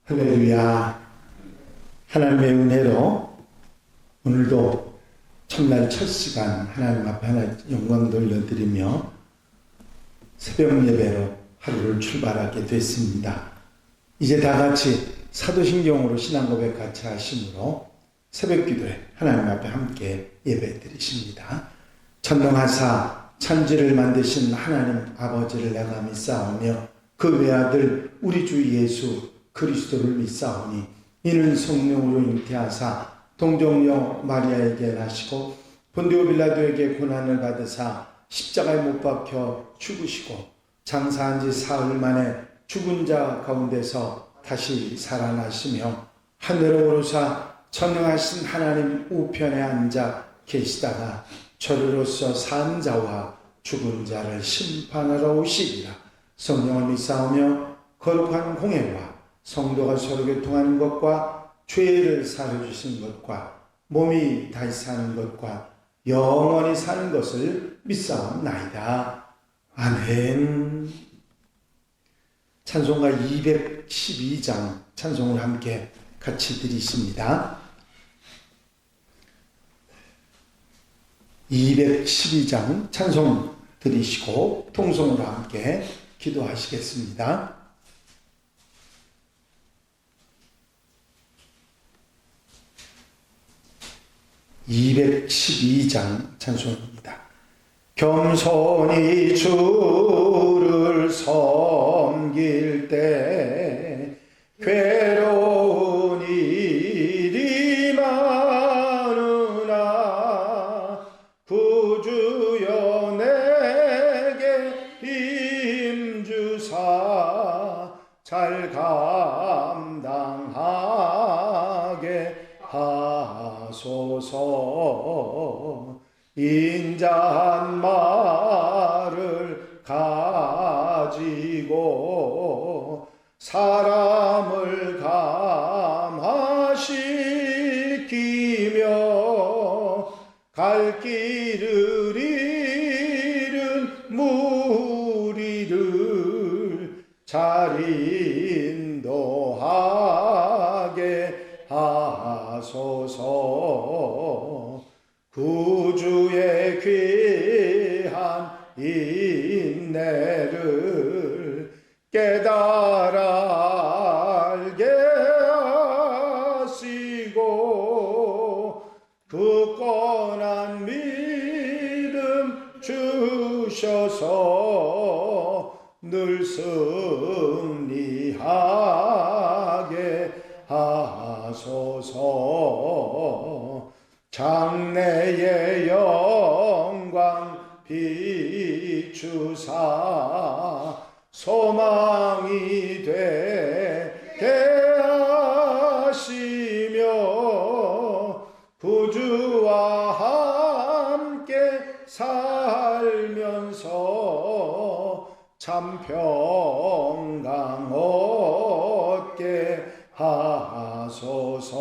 할렐루야. 하나님의 은혜로 오늘도 첫날 첫 시간 하나님 앞에 영광 돌려드리며 새벽 예배로 하루를 출발하게 됐습니다. 이제 다 같이 사도신경으로 신앙 고백 같이 하심으로 새벽 기도에 하나님 앞에 함께 예배 드리십니다. 전능하사 천지를 만드신 하나님 아버지를 내가 믿사오며 그 외아들 우리 주 예수 그리스도를 믿사오니 이는 성령으로 잉태하사 동정녀 마리아에게 나시고 본디오 빌라도에게 고난을 받으사 십자가에 못 박혀 죽으시고 장사한 지 사흘 만에 죽은 자 가운데서 다시 살아나시며 하늘로 오르사 전능하신 하나님 우편에 앉아 계시다가 저리로서 산 자와 죽은 자를 심판하러 오시리라. 성령을 믿사오며 거룩한 공예와 성도가 서로 교통하는 것과 죄를 사해주신 것과 몸이 다시 사는 것과 영원히 사는 것을 믿사옵나이다. 아멘. 찬송가 212장 찬송을 함께 같이 드리십니다. 212장 찬송 드리시고 통성으로 함께 기도하시겠습니다. 212장 찬송입니다. 겸손히 주를 섬길 때 괴로운 일이 많으나 구주여 내게 힘주사 잘 감당하게 하소서. 인자한 말을 가지고 사람을 감화시키며 갈 길을 잃은 무리를 잘 인도하게 하소서. 구주의 귀한 인내를 깨달아 알게 하시고 굳건한 믿음 주셔서 늘 승리하게 하소서. 장래의 영광 비추사 소망이 되게 하시며 구주와 함께 살면서 참 평강 얻게 하소서.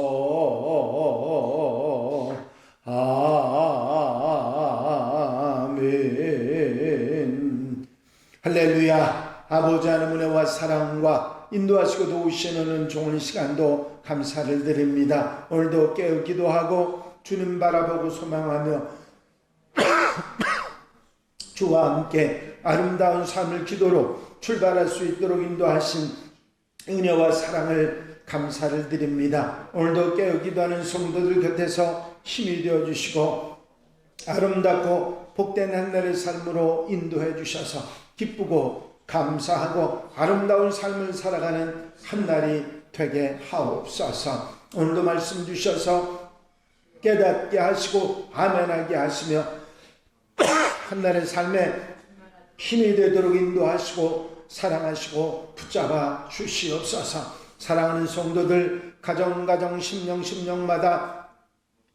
아멘. 할렐루야. 아버지 하나님 은혜와 사랑과 인도하시고 도우시는 좋은 시간도 감사를 드립니다. 오늘도 깨어 기도하고 주님 바라보고 소망하며 주와 함께 아름다운 삶을 기도로 출발할 수 있도록 인도하신 은혜와 사랑을 감사를 드립니다. 오늘도 깨어 기도하는 성도들 곁에서 힘이 되어주시고 아름답고 복된 한날의 삶으로 인도해 주셔서 기쁘고 감사하고 아름다운 삶을 살아가는 한날이 되게 하옵소서. 오늘도 말씀 주셔서 깨닫게 하시고 아멘하게 하시며 한날의 삶에 힘이 되도록 인도하시고 사랑하시고 붙잡아 주시옵소서. 사랑하는 성도들 가정 심령마다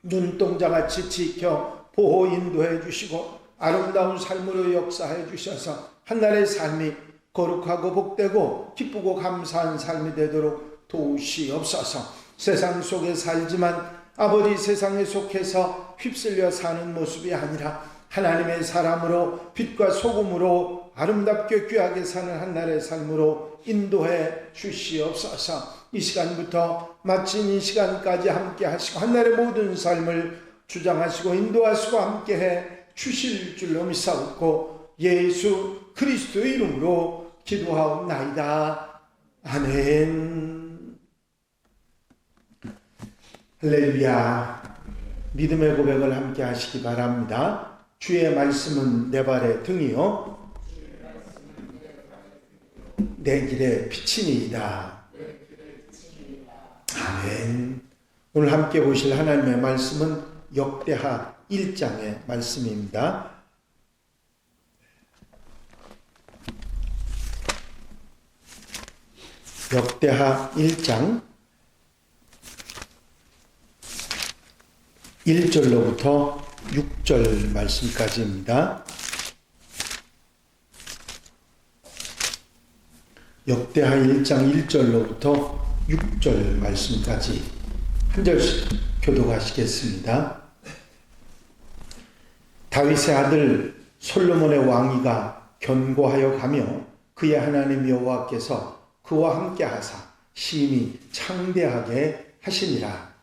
눈동자같이 지켜 보호 인도해 주시고 아름다운 삶으로 역사해 주셔서 한날의 삶이 거룩하고 복되고 기쁘고 감사한 삶이 되도록 도우시옵소서. 세상 속에 살지만 아버지 세상에 속해서 휩쓸려 사는 모습이 아니라 하나님의 사람으로 빛과 소금으로 아름답게 귀하게 사는 한날의 삶으로 인도해 주시옵소서. 이 시간부터 마친 이 시간까지 함께 하시고 한날의 모든 삶을 주장하시고 인도하시고 함께해 주실 줄로 믿사옵고 예수 그리스도의 이름으로 기도하옵나이다. 아멘. 할렐루야. 믿음의 고백을 함께 하시기 바랍니다. 주의 말씀은 내 발의 등이요 내 길의 빛이니이다. 아멘. 오늘 함께 보실 하나님의 말씀은 역대하 1장의 말씀입니다. 역대하 1장 1절로부터 6절 말씀까지입니다. 역대하 1장 1절로부터 6절 말씀까지 한 절씩 교독하시겠습니다. 다윗의 아들 솔로몬의 왕위가 견고하여 가며 그의 하나님 여호와께서 그와 함께 하사 심히 창대하게 하시니라.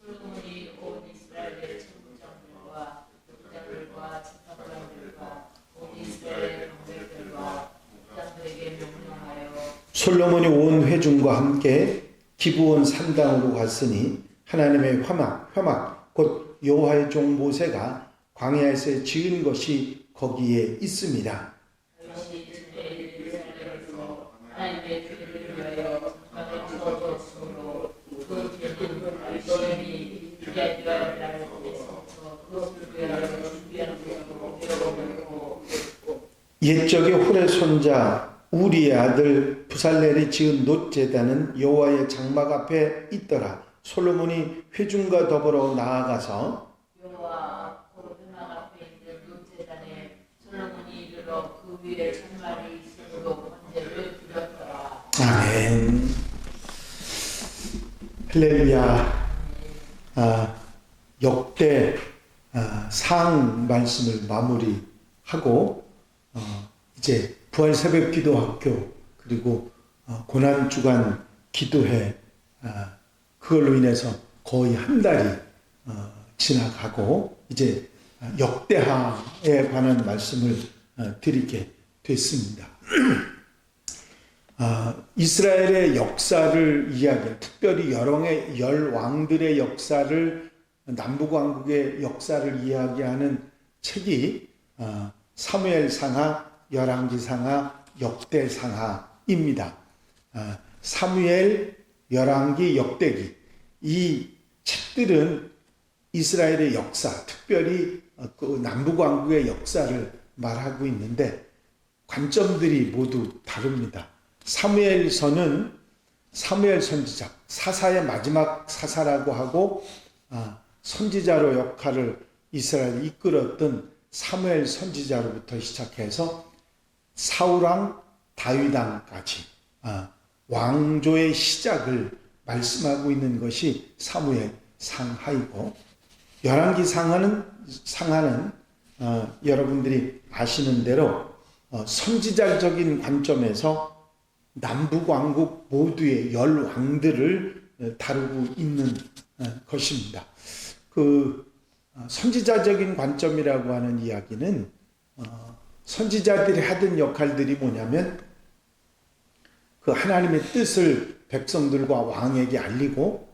솔로몬이 온 이스라엘의 천부장들과 목자들과 지파장들과 온 이스라엘 왕들과 목자들에게 명령하여 솔로몬이 온 회중과 함께 기브온 산당으로 갔으니 하나님의 화막 곧 여호와의 종 모세가 광야에서 지은 것이 거기에 있습니다. 다윗이 이스라엘에서 하나님의 죄를 위하여 전파된 것으로 그 죄는 열심히 유대인과 나라에서 그것을 위하여 준비한 것으로 되어버렸고 옛적에 홀의 손자 우리의 아들 부살렐이 지은 놋제단은 여호와의 장막 앞에 있더라. 솔로몬이 회중과 더불어 나아가서 여호와 회막 앞에 있는 놋제단에 솔로몬이 이르러 그 위에 천마리 있음으로 번제를 드렸더라. 아멘. 할렐루야. 역대 상 말씀을 마무리하고 이제 부활 새벽 기도학교 그리고 고난 주간 기도회 그걸로 인해서 거의 한 달이 지나가고 이제 역대하에 관한 말씀을 드리게 됐습니다. 이스라엘의 역사를 이야기해 특별히 열 왕들의 역사를 남북왕국의 역사를 이야기하는 책이 사무엘상하, 열왕기상하, 역대상하입니다. 사무엘, 열왕기, 역대기 이 책들은 이스라엘의 역사, 특별히 그 남북왕국의 역사를 말하고 있는데 관점들이 모두 다릅니다. 사무엘서는 사무엘 선지자, 사사의 마지막 사사라고 하고 선지자로 역할을 이스라엘이 이끌었던 사무엘 선지자로부터 시작해서 사울왕, 다윗왕까지 왕조의 시작을 말씀하고 있는 것이 사무엘 상하이고 열왕기 상하는 여러분들이 아시는 대로 선지자적인 관점에서 남북왕국 모두의 열 왕들을 다루고 있는 것입니다. 그 선지자적인 관점이라고 하는 이야기는 선지자들이 하던 역할들이 뭐냐면 그 하나님의 뜻을 백성들과 왕에게 알리고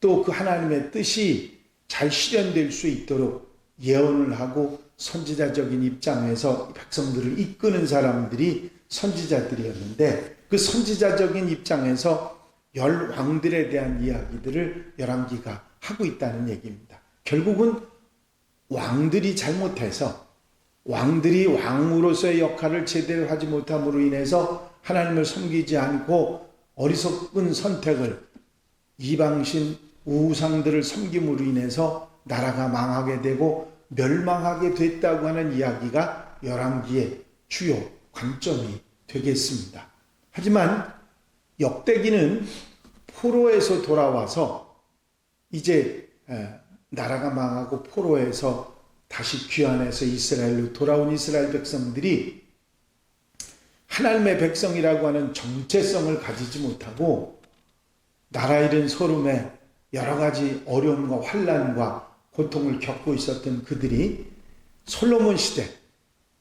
또 그 하나님의 뜻이 잘 실현될 수 있도록 예언을 하고 선지자적인 입장에서 백성들을 이끄는 사람들이 선지자들이었는데 그 선지자적인 입장에서 열 왕들에 대한 이야기들을 열왕기가 하고 있다는 얘기입니다. 결국은 왕들이 잘못해서 왕들이 왕으로서의 역할을 제대로 하지 못함으로 인해서 하나님을 섬기지 않고 어리석은 선택을 이방신 우상들을 섬김으로 인해서 나라가 망하게 되고 멸망하게 됐다고 하는 이야기가 열왕기의 주요 관점이 되겠습니다. 하지만 역대기는 포로에서 돌아와서 이제 나라가 망하고 포로에서 다시 귀환해서 이스라엘로 돌아온 이스라엘 백성들이 하나님의 백성이라고 하는 정체성을 가지지 못하고 나라 잃은 소름에 여러 가지 어려움과 환난과 고통을 겪고 있었던 그들이 솔로몬 시대,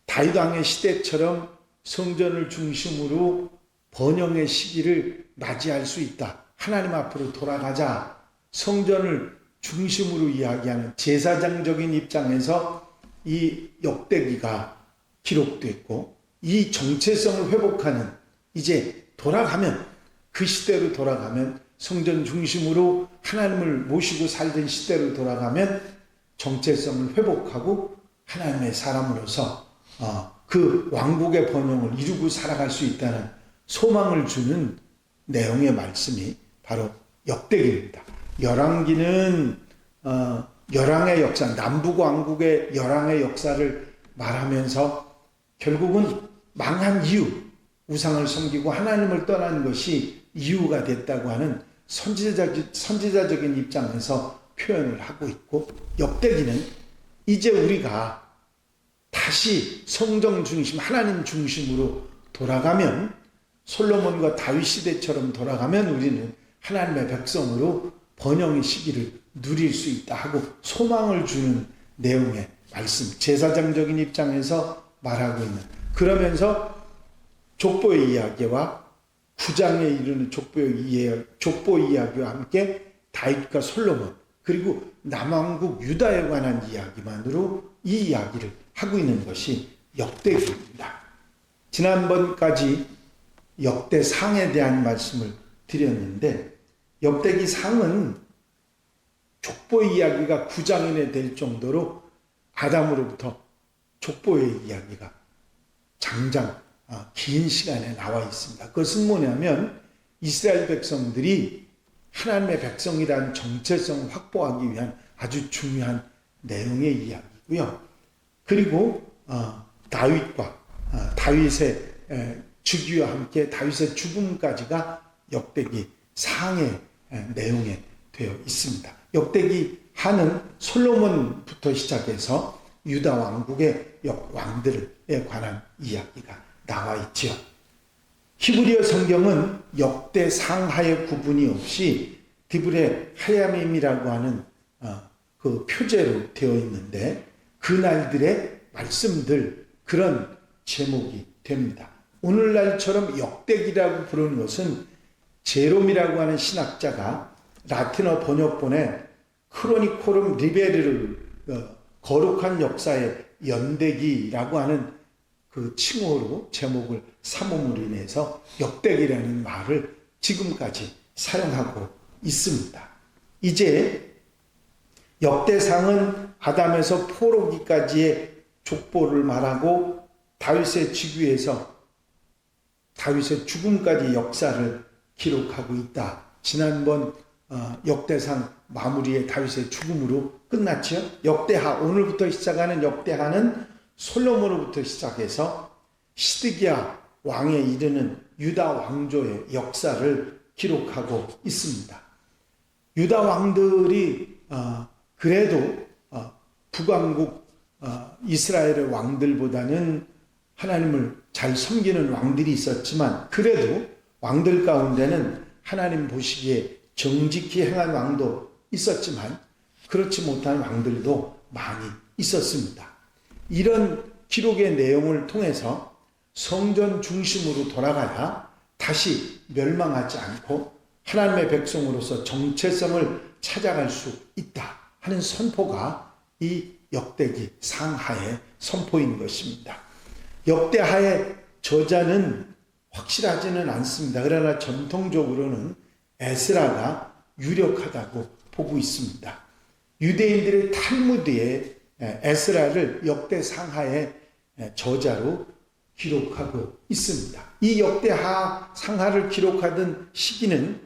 다윗 왕의 시대처럼 성전을 중심으로 번영의 시기를 맞이할 수 있다. 하나님 앞으로 돌아가자. 성전을 중심으로 이야기하는 제사장적인 입장에서 이 역대기가 기록됐고, 이 정체성을 회복하는, 이제 돌아가면, 그 시대로 돌아가면, 성전 중심으로 하나님을 모시고 살던 시대로 돌아가면 정체성을 회복하고 하나님의 사람으로서 그 왕국의 번영을 이루고 살아갈 수 있다는 소망을 주는 내용의 말씀이 바로 역대기입니다. 열왕기는 열왕의 역사, 남북 왕국의 열왕의 역사를 말하면서 결국은 망한 이유, 우상을 섬기고 하나님을 떠난 것이 이유가 됐다고 하는 선지자적인 입장에서 표현을 하고 있고, 역대기는 이제 우리가 다시 성전 중심, 하나님 중심으로 돌아가면, 솔로몬과 다윗 시대처럼 돌아가면 우리는 하나님의 백성으로 번영의 시기를 누릴 수 있다 하고 소망을 주는 내용의 말씀, 제사장적인 입장에서 말하고 있는, 그러면서 족보의 이야기와 9장에 이르는 족보 이야기와 함께 다윗과 솔로몬, 그리고 남왕국 유다에 관한 이야기만으로 이 이야기를 하고 있는 것이 역대기입니다. 지난번까지 역대상에 대한 말씀을 드렸는데, 역대기상은 족보 이야기가 9장이나 될 정도로 아담으로부터 족보의 이야기가 장장 긴 시간에 나와 있습니다. 그것은 뭐냐면 이스라엘 백성들이 하나님의 백성이라는 정체성을 확보하기 위한 아주 중요한 내용의 이야기고요. 그리고 다윗과 다윗의 즉위와 함께 다윗의 죽음까지가 역대기 상의 내용에 되어 있습니다. 역대기 하는 솔로몬부터 시작해서 유다 왕국의 왕들에 관한 이야기가 나와 있지요. 히브리어 성경은 역대상하의 구분이 없이 디브레 하야밈이라고 하는 그 표제로 되어 있는데, 그날들의 말씀들, 그런 제목이 됩니다. 오늘날처럼 역대기라고 부르는 것은 제롬이라고 하는 신학자가 라틴어 번역본에 크로니코름 리베르를 거룩한 역사의 연대기라고 하는 그 칭호로 제목을 삼음으로 인해서 역대기라는 말을 지금까지 사용하고 있습니다. 이제 역대상은 아담에서 포로기까지의 족보를 말하고 다윗의 즉위에서 다윗의 죽음까지 역사를 기록하고 있다. 지난번 역대상 마무리에 다윗의 죽음으로 끝났죠. 역대하, 오늘부터 시작하는 역대하는 솔로몬으로부터 시작해서 시드기야 왕에 이르는 유다 왕조의 역사를 기록하고 있습니다. 유다 왕들이 그래도 북왕국 이스라엘의 왕들보다는 하나님을 잘 섬기는 왕들이 있었지만, 그래도 왕들 가운데는 하나님 보시기에 정직히 행한 왕도 있었지만 그렇지 못한 왕들도 많이 있었습니다. 이런 기록의 내용을 통해서 성전 중심으로 돌아가야 다시 멸망하지 않고 하나님의 백성으로서 정체성을 찾아갈 수 있다 하는 선포가 이 역대기 상하의 선포인 것입니다. 역대하의 저자는 확실하지는 않습니다. 그러나 전통적으로는 에스라가 유력하다고 보고 있습니다. 유대인들의 탈무드에 에스라를 역대상하의 저자로 기록하고 있습니다. 이 역대하 상하를 기록하던 시기는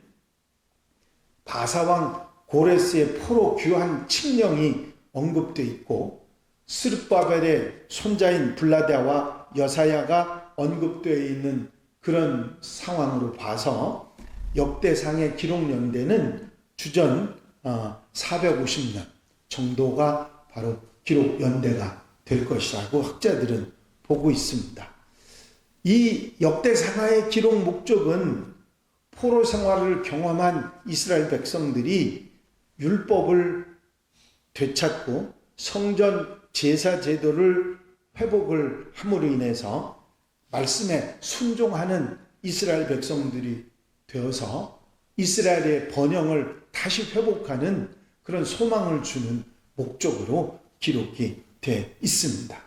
바사왕 고레스의 포로 귀환 칙령이 언급되어 있고, 스룹바벨의 손자인 블라데와 여사야가 언급되어 있는 그런 상황으로 봐서 역대상의 기록 연대는 주전 450년 정도가 바로 기록 연대가 될 것이라고 학자들은 보고 있습니다. 이 역대상하의 기록 목적은 포로 생활을 경험한 이스라엘 백성들이 율법을 되찾고 성전 제사 제도를 회복을 함으로 인해서 말씀에 순종하는 이스라엘 백성들이 되어서 이스라엘의 번영을 다시 회복하는 그런 소망을 주는 목적으로 기록이 되어 있습니다.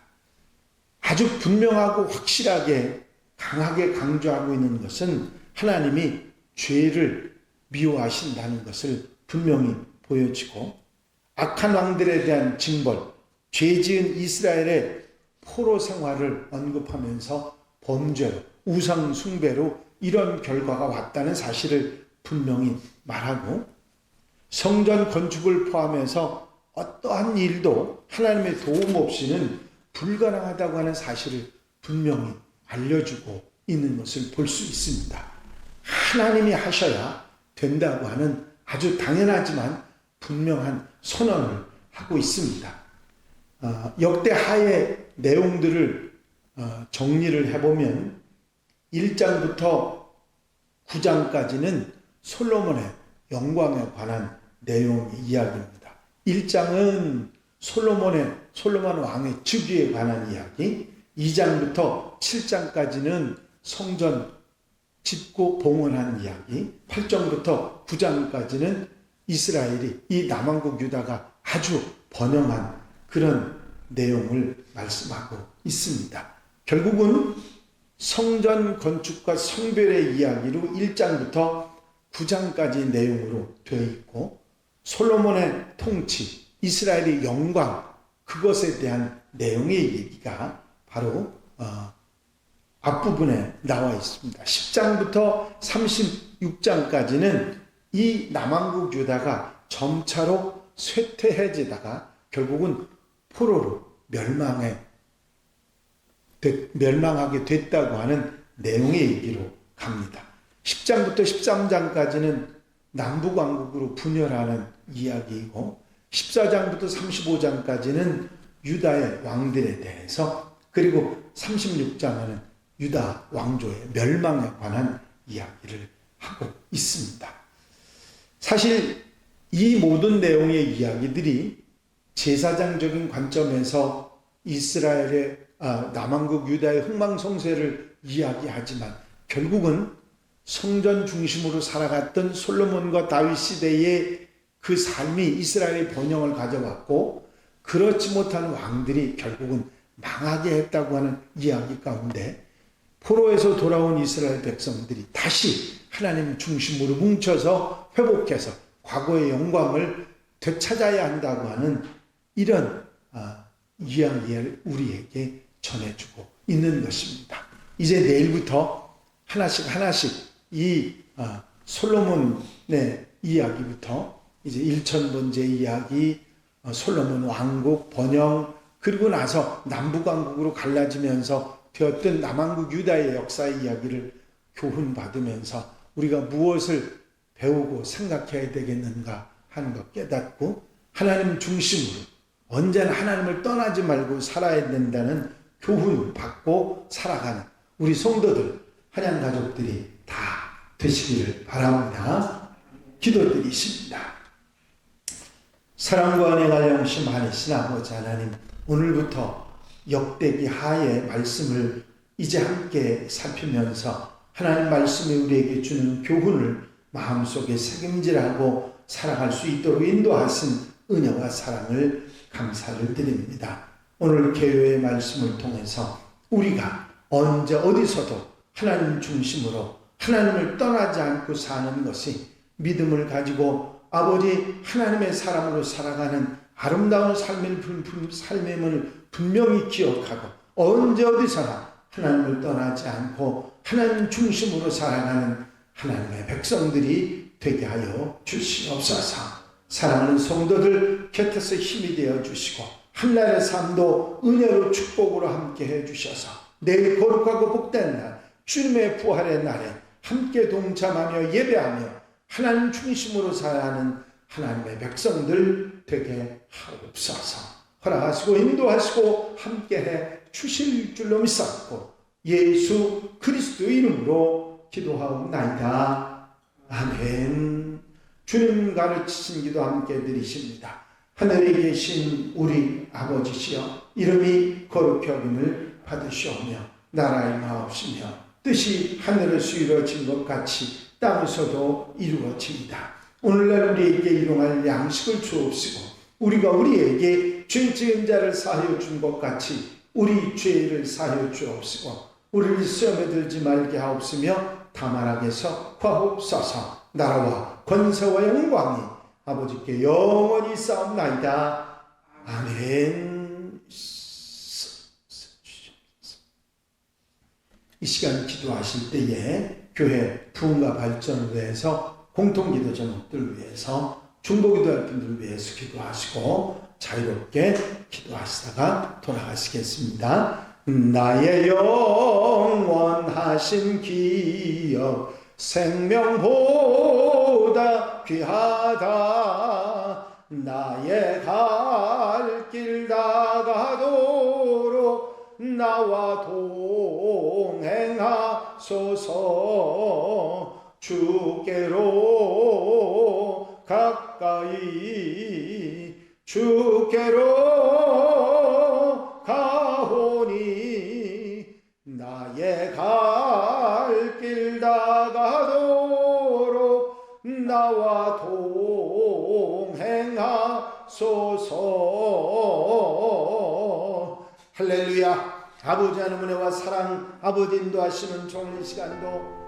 아주 분명하고 확실하게 강하게 강조하고 있는 것은 하나님이 죄를 미워하신다는 것을 분명히 보여지고 악한 왕들에 대한 징벌, 죄 지은 이스라엘의 포로 생활을 언급하면서 범죄로, 우상 숭배로 이런 결과가 왔다는 사실을 분명히 말하고 성전 건축을 포함해서 어떠한 일도 하나님의 도움 없이는 불가능하다고 하는 사실을 분명히 알려주고 있는 것을 볼 수 있습니다. 하나님이 하셔야 된다고 하는 아주 당연하지만 분명한 선언을 하고 있습니다. 역대하의 내용들을 정리를 해보면 1장부터 9장까지는 솔로몬의 영광에 관한 내용의 이야기입니다. 1장은 솔로몬 왕의 즉위에 관한 이야기, 2장부터 7장까지는 성전 짓고 봉헌한 이야기, 8장부터 9장까지는 이스라엘이 이 남왕국 유다가 아주 번영한 그런 내용을 말씀하고 있습니다. 결국은 성전 건축과 성별의 이야기로 1장부터 9장까지 내용으로 되어 있고 솔로몬의 통치, 이스라엘의 영광, 그것에 대한 내용의 얘기가 바로 앞부분에 나와 있습니다. 10장부터 36장까지는 이 남왕국 유다가 점차로 쇠퇴해지다가 결국은 포로로 멸망하게 됐다고 하는 내용의 얘기로 갑니다. 10장부터 13장까지는 남북왕국으로 분열하는 이야기이고 14장부터 35장까지는 유다의 왕들에 대해서, 그리고 36장에는 유다 왕조의 멸망에 관한 이야기를 하고 있습니다. 사실 이 모든 내용의 이야기들이 제사장적인 관점에서 이스라엘의 남왕국 유다의 흥망성쇠를 이야기하지만 결국은 성전 중심으로 살아갔던 솔로몬과 다윗 시대의 그 삶이 이스라엘의 번영을 가져왔고 그렇지 못한 왕들이 결국은 망하게 했다고 하는 이야기 가운데 포로에서 돌아온 이스라엘 백성들이 다시 하나님 중심으로 뭉쳐서 회복해서 과거의 영광을 되찾아야 한다고 하는 이런 이야기를 우리에게 전해주고 있는 것입니다. 이제 내일부터 하나씩 이 솔로몬의 이야기부터 이제 1000번째 이야기, 솔로몬 왕국 번영, 그리고 나서 남북왕국으로 갈라지면서 되었던 남왕국 유다의 역사의 이야기를 교훈받으면서 우리가 무엇을 배우고 생각해야 되겠는가 하는 것 깨닫고 하나님 중심으로 언제나 하나님을 떠나지 말고 살아야 된다는 교훈을 받고 살아가는 우리 성도들, 한양 가족들이 다 되시기를 바랍니다. 기도드리십니다. 사랑과 은혜가 영시 많으신 아버지 하나님, 오늘부터 역대기 하의 말씀을 이제 함께 살피면서 하나님 말씀이 우리에게 주는 교훈을 마음속에 새김질하고 살아갈 수 있도록 인도하신 은혜와 사랑을 감사를 드립니다. 오늘 개요의 말씀을 통해서 우리가 언제 어디서도 하나님 중심으로 하나님을 떠나지 않고 사는 것이 믿음을 가지고 아버지 하나님의 사람으로 살아가는 아름다운 삶임을 분명히 기억하고 언제 어디서나 하나님을 떠나지 않고 하나님 중심으로 살아가는 하나님의 백성들이 되게 하여 주시옵소서. 사랑하는 성도들 곁에서 힘이 되어 주시고 한날의 삶도 은혜로 축복으로 함께 해 주셔서 내일 거룩하고 복된 날 주님의 부활의 날에 함께 동참하며 예배하며 하나님 중심으로 살아가는 하나님의 백성들 되게 하옵소서. 허락하시고 인도하시고 함께해 주실 줄로 믿사옵고 예수 그리스도 이름으로 기도하옵나이다. 아멘. 주님 가르치신 기도 함께 드리십니다. 하늘에 계신 우리 아버지시여, 이름이 거룩히 여김을 받으시오며 나라의 마옵시며 뜻이 하늘에서 이루어진 것 같이 땅에서도 이루어집니다. 오늘날 우리에게 일용할 양식을 주옵시고 우리가 우리에게 죄 지은 자를 사하여 준 것 같이 우리 죄를 사하여 주옵시고 우리를 시험에 들지 말게 하옵시며 다만 악에서 구하옵소서. 나라와 권세와 영광이 아버지께 영원히 싸움나이다. 아멘. 이 시간 기도하실 때에 교회 부흥과 발전을 위해서 공통기도 제목들 위해서 중보기도할 분들 위해서 기도하시고 자유롭게 기도하시다가 돌아가시겠습니다. 나의 영원하신 기억 생명보다 귀하다. 나의 갈 길 다가도록 나와 동행하소서. 주께로 가까이 주께로 가오니 나의 갈 길 다가도록 나와 동행하소서. 할렐루야. 아버지 하나님의 은혜와 사랑, 아버지 인도하시는 좋은 이 시간도